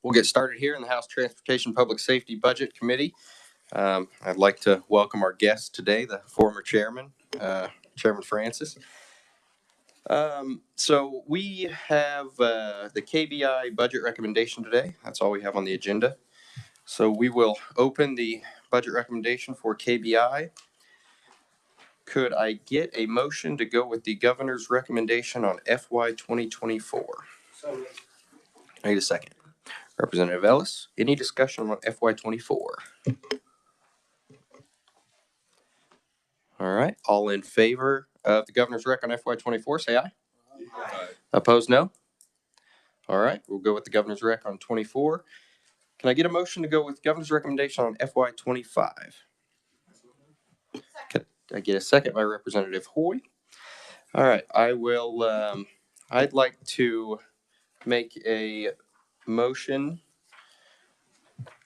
We'll get started here in the House Transportation Public Safety Budget Committee. I'd like to welcome our guest today, the former chairman, Chairman Francis. So we have the KBI budget recommendation today. That's all we have on the agenda. So we will open the budget recommendation for KBI. Could I get a motion to go with the governor's recommendation on FY 2024? I need a second. Representative Ellis, any discussion on FY 24? All right, all in favor of the governor's rec on FY 24, say aye. Aye. Opposed, no? All right, we'll go with the governor's rec on 24. Can I get a motion to go with governor's recommendation on FY 25? Can I get a second by Representative Hoy? All right, I will, I'd like to make a motion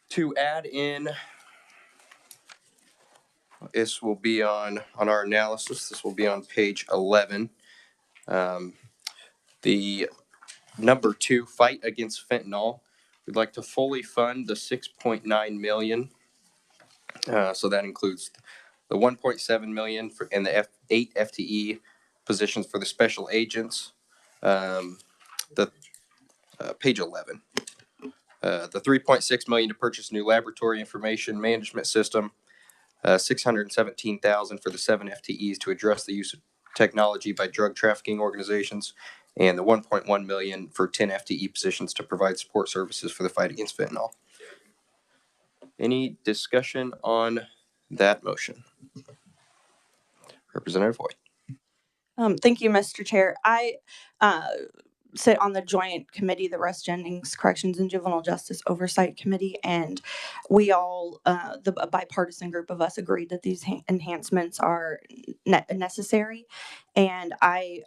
to add in, this will be on our analysis, this will be on page 11. The number 2, fight against fentanyl. We'd like to fully fund the $6.9 million. So that includes the $1.7 million for, and the 8 FTE positions for the special agents. Page 11. The $3.6 million to purchase new laboratory information management system. $617,000 for the 7 FTEs to address the use of technology by drug trafficking organizations, and the $1.1 million for 10 FTE positions to provide support services for the fight against fentanyl. Any discussion on that motion? Representative Hoy. Thank you, Mr. Chair. I sit on the joint committee, the Russ Jennings Corrections and Juvenile Justice Oversight Committee, and we all, a bipartisan group of us, agreed that these enhancements are necessary. And I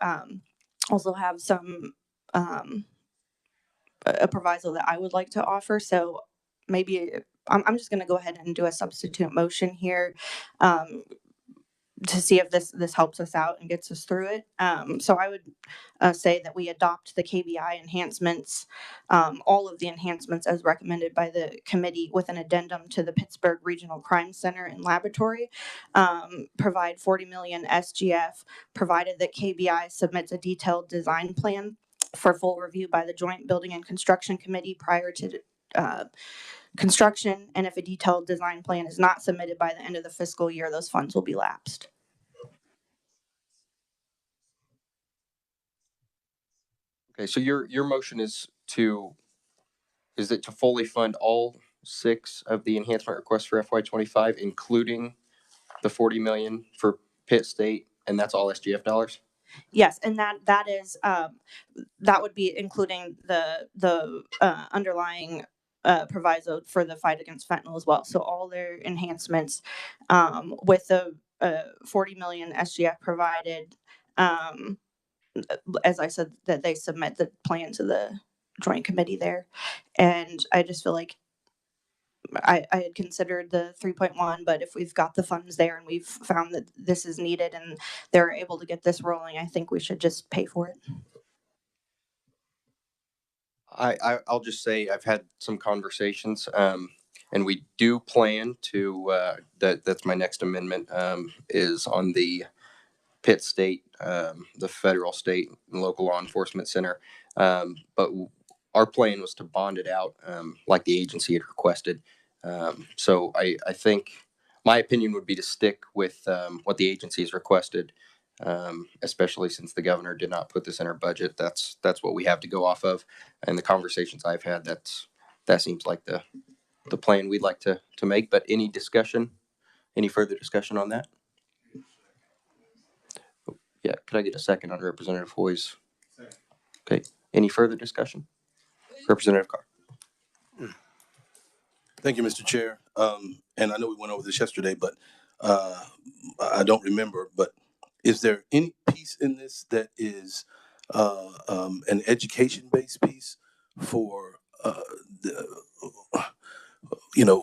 also have some a proviso that I would like to offer. So maybe I'm just going to go ahead and do a substitute motion here. To see if this helps us out and gets us through it. So I would say that we adopt the KBI enhancements, all of the enhancements as recommended by the committee, with an addendum to the Pittsburgh Regional Crime Center and Laboratory. Provide 40 million SGF, provided that KBI submits a detailed design plan for full review by the Joint Building and Construction Committee prior to construction, and if a detailed design plan is not submitted by the end of the fiscal year, those funds will be lapsed. Okay, so your motion is it to fully fund all 6 of the enhancement requests for FY 25, including the 40 million for Pitt State, and that's all SGF dollars? Yes, and that is that would be including the underlying proviso for the fight against fentanyl as well. So all their enhancements with the 40 million SGF provided, as I said, that they submit the plan to the joint committee there. And I just feel like I had considered the 3.1, but if we've got the funds there and we've found that this is needed and they're able to get this rolling, I think we should just pay for it. I'll just say I've had some conversations, and we do plan to, that's my next amendment, is on the Pitt State, the federal, state, and local law enforcement center. But our plan was to bond it out like the agency had requested. So I think my opinion would be to stick with what the agency has requested, especially since the governor did not put this in our budget. That's what we have to go off of. And the conversations I've had, that seems like the plan we'd like to make. But any further discussion on that? Yeah, could I get a second on Representative Hoy's? Okay, any further discussion? Representative Carr. Thank you, Mr. Chair. And I know we went over this yesterday, but I don't remember. But is there any piece in this that is an education-based piece for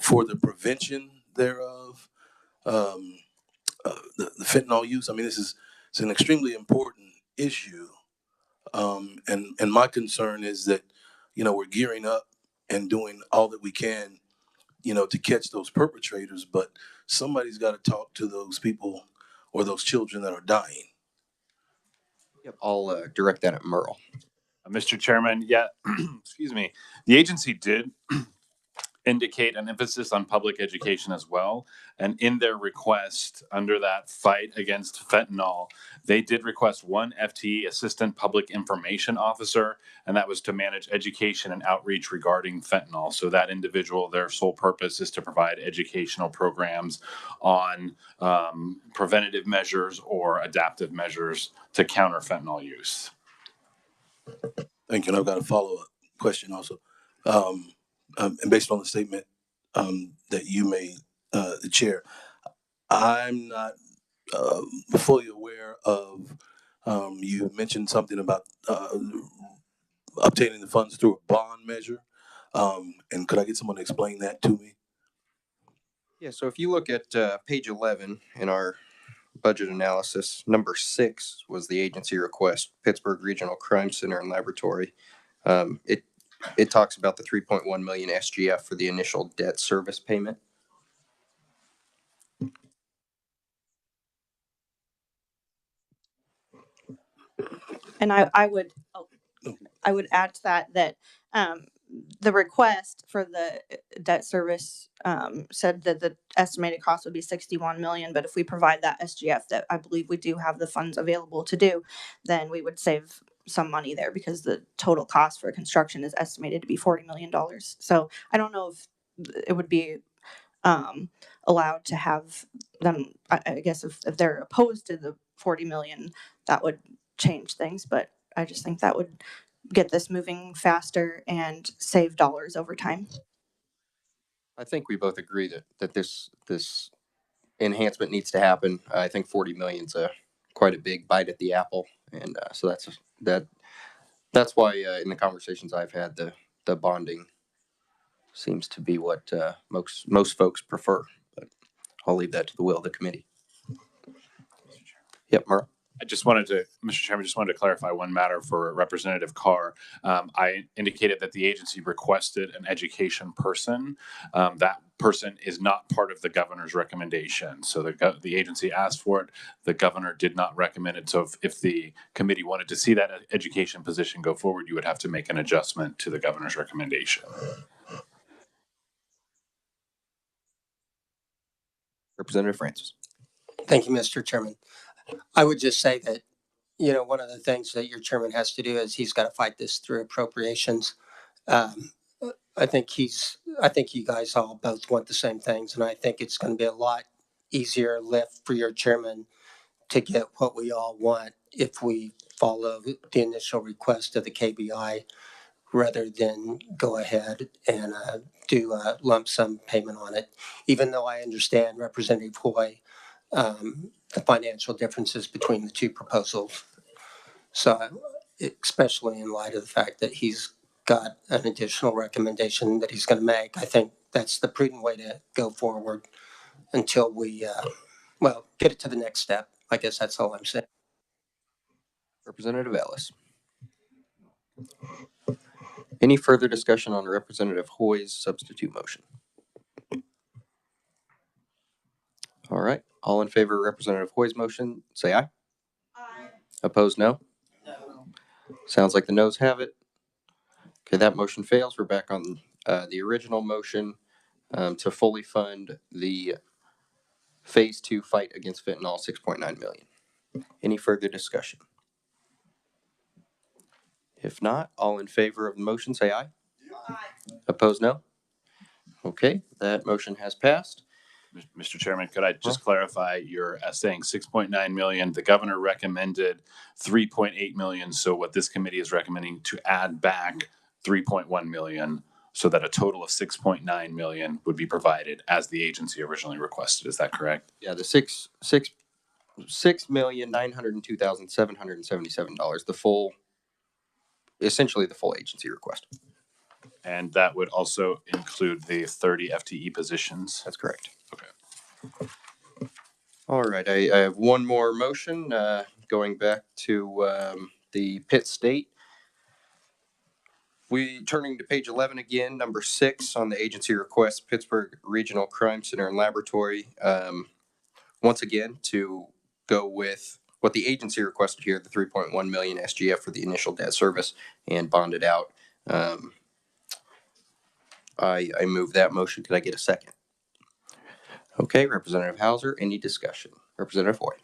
for the prevention thereof, the fentanyl use? I mean, it's an extremely important issue, and my concern is that we're gearing up and doing all that we can, to catch those perpetrators, but somebody's got to talk to those people or those children that are dying. Yep, I'll direct that at Merle. Mr. Chairman, yeah, excuse me. The agency did indicate an emphasis on public education as well. And in their request, under that fight against fentanyl, they did request one FTE assistant public information officer, and that was to manage education and outreach regarding fentanyl. So that individual, their sole purpose is to provide educational programs on preventative measures or adaptive measures to counter fentanyl use. Thank you. And I've got a follow-up question also. And based on the statement that you made, the chair, I'm not fully aware of, you mentioned something about obtaining the funds through a bond measure. And could I get someone to explain that to me? Yeah, so if you look at page 11 in our budget analysis, number 6 was the agency request, Pittsburgh Regional Crime Center and Laboratory. It talks about the 3.1 million SGF for the initial debt service payment. And I would add to that the request for the debt service said that the estimated cost would be 61 million, but if we provide that SGF that I believe we do have the funds available to do, then we would save some money there because the total cost for construction is estimated to be $40 million. So I don't know if it would be allowed to have them, I guess if they're opposed to the 40 million, that would change things, but I just think that would get this moving faster and save dollars over time. I think we both agree that this enhancement needs to happen. I think 40 million is quite a big bite at the apple, and so that's why in the conversations I've had, the bonding seems to be what most folks prefer. But I'll leave that to the will of the committee. Yep, Merle. Mr. Chairman, just wanted to clarify one matter for Representative Carr. I indicated that the agency requested an education person. That person is not part of the governor's recommendation. So the agency asked for it. The governor did not recommend it. So if the committee wanted to see that education position go forward, you would have to make an adjustment to the governor's recommendation. Representative Francis. Thank you, Mr. Chairman. I would just say that, one of the things that your chairman has to do is he's got to fight this through appropriations. I think you guys all both want the same things, and I think it's going to be a lot easier lift for your chairman to get what we all want if we follow the initial request of the KBI rather than go ahead and do a lump sum payment on it. Even though I understand Representative Hoy, the financial differences between the two proposals. So, especially in light of the fact that he's got an additional recommendation that he's going to make, I think that's the prudent way to go forward until we, get it to the next step. I guess that's all I'm saying. Representative Ellis. Any further discussion on Representative Hoy's substitute motion? All right. All in favor of Representative Hoy's motion, say aye. Aye. Opposed, no? No. Sounds like the noes have it. Okay, that motion fails. We're back on the original motion to fully fund the Phase 2 fight against fentanyl, 6.9 million. Any further discussion? If not, all in favor of the motion, say aye. Aye. Opposed, no? Okay, that motion has passed. Mr. Chairman, could I just clarify, you're saying 6.9 million, the governor recommended 3.8 million. So what this committee is recommending to add back 3.1 million so that a total of 6.9 million would be provided as the agency originally requested. Is that correct? Yeah, the $6,902,777, essentially the full agency request. And that would also include the 30 FTE positions. That's correct. Okay. All right, I have one more motion going back to the Pitt State We turning to page 11 again, number 6 on the agency request, Pittsburgh Regional Crime Center and Laboratory. Once again, to go with what the agency requested here, the 3.1 million SGF for the initial debt service and bonded out. I move that motion. Could I get a second? Okay, Representative Hauser, any discussion? Representative Hoy.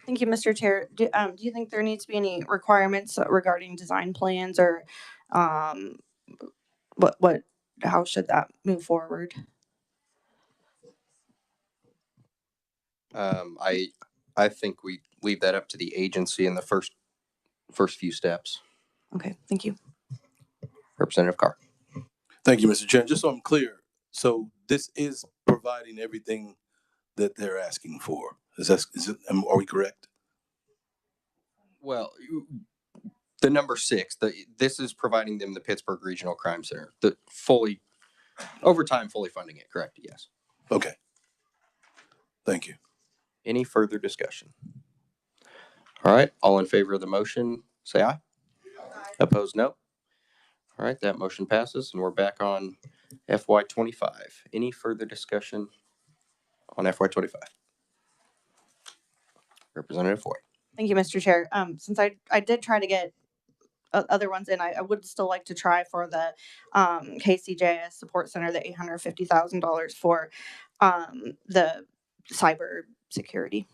Thank you, Mr. Chair. Do you think there needs to be any requirements regarding design plans or how should that move forward? I think we leave that up to the agency in the first few steps. Okay, thank you. Representative Carr. Thank you, Mr. Chair. Just so I'm clear, so this is providing everything that they're asking for. Are we correct? Well, the number 6, this is providing them the Pittsburgh Regional Crime Center, over time, fully funding it, correct? Yes. Okay. Thank you. Any further discussion? All right, all in favor of the motion, say aye. Aye. Opposed, no. All right, that motion passes, and we're back on FY25. Any further discussion on FY25? Representative Ford. Thank you, Mr. Chair. Since I did try to get other ones in, I would still like to try for the KCJS Support Center, the $850,000 for the cyber security.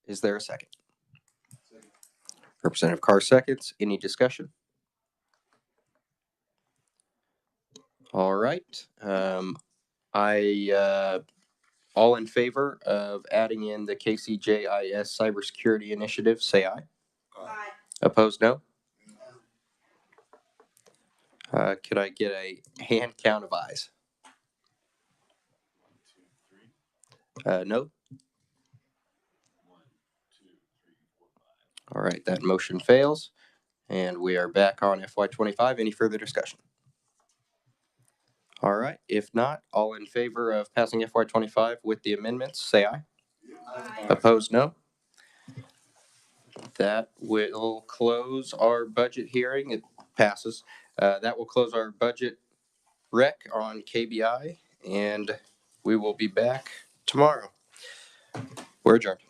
Is there a second? Representative Carr seconds. Any discussion? All right. All in favor of adding in the KCJIS cybersecurity initiative, say aye. Aye. Opposed, no. Could I get a hand count of ayes? 1, 2, 3. No. 1, 2, 3, 4, 5. All right, that motion fails, and we are back on FY25. Any further discussion? All right, if not, all in favor of passing FY25 with the amendments, say aye. Aye. Opposed, no. That will close our budget hearing. It passes. That will close our budget rec on KBI, and we will be back tomorrow. We're adjourned.